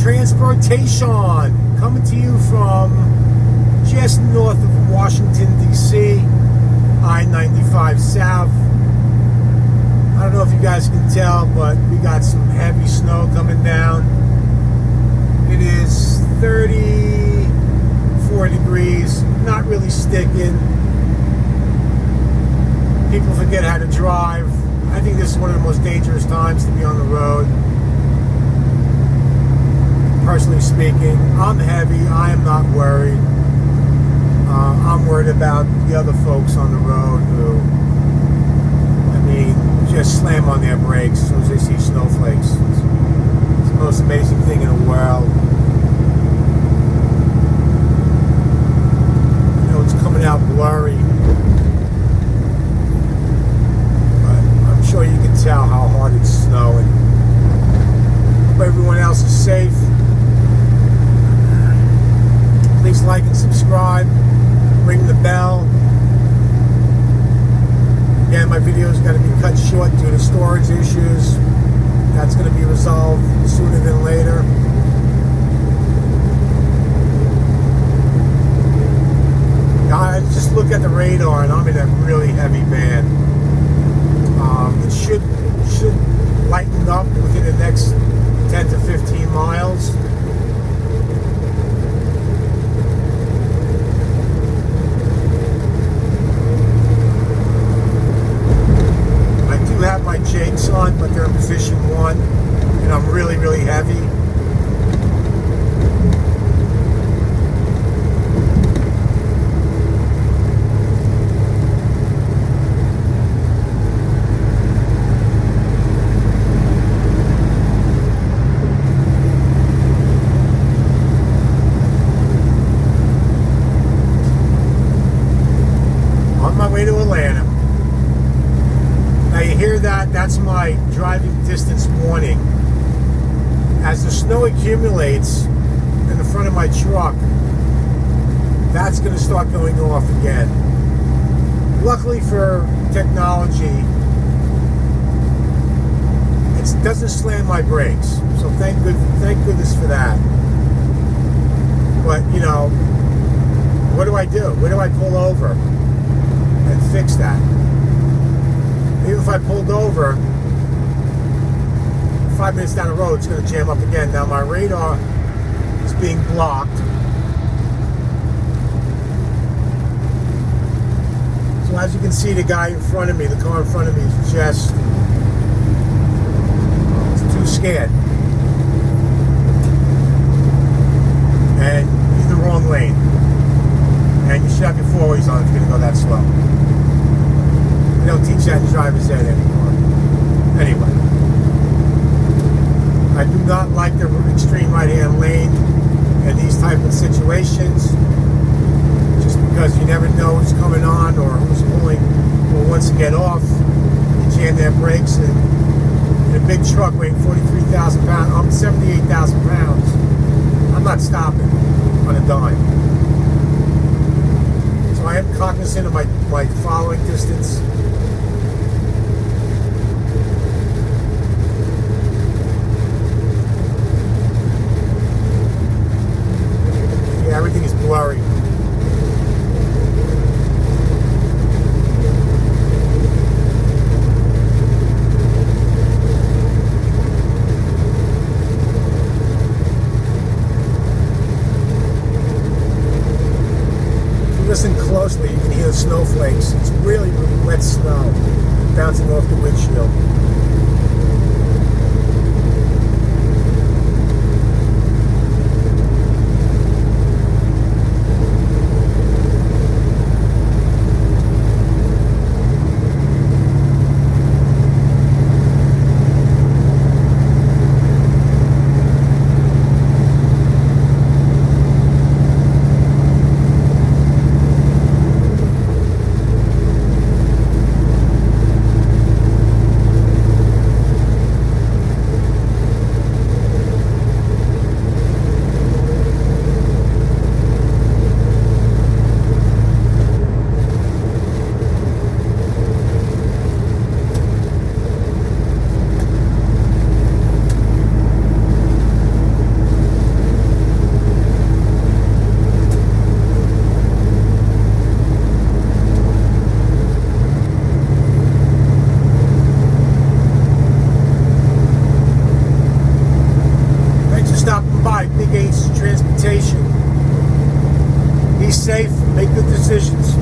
Transportation coming to you from just north of Washington, D.C., I-95 South. I don't know if you guys can tell, but we got some heavy snow coming down. It is 34 degrees, not really sticking. People forget how to drive. I think this is one of the most dangerous times to be on the road. Personally speaking, I'm heavy. I am not worried. I'm worried about the other folks on the road who, I mean, just slam on their brakes as soon as they see snowflakes. It's the most amazing thing in the world. You know, it's coming out blurry, but I'm sure you can tell how hard it's snowing. Hope everyone else is safe. Please like and subscribe. Ring the bell. Again, my video is going to be cut short due to storage issues. That's going to be resolved sooner than later. I just look at the radar, and I'm in a really heavy band. It should lighten up within the next 10 to 15 miles. Have my jakes on, but they're in position 1, and I'm really, really heavy. On my way to Atlanta. Now you hear that? That's my driving distance warning. As the snow accumulates in the front of my truck, that's going to start going off again. Luckily for technology, it doesn't slam my brakes, so thank goodness for that. But you know, what do I do? Where do I pull over and fix that? Even if I pulled over, 5 minutes down the road, it's going to jam up again. Now my radar is being blocked. So as you can see, the guy in front of me, the car in front of me is just too scared. And he's in the wrong lane. And you should have your four-ways on if you're going to go that slow. They don't teach that in driver's ed anymore. Anyway, I do not like the extreme right-hand lane in these type of situations, just because you never know who's coming on or who's pulling or wants to get off. You jam their brakes, and in a big truck weighing 43,000 pounds, I'm 78,000 pounds. I'm not stopping on a dime. So I am cognizant of my following distance. Everything is blurry. If you listen closely, you can hear the snowflakes. It's really, really wet snow bouncing off the windshield. Big H Transportation. Be safe, make good decisions.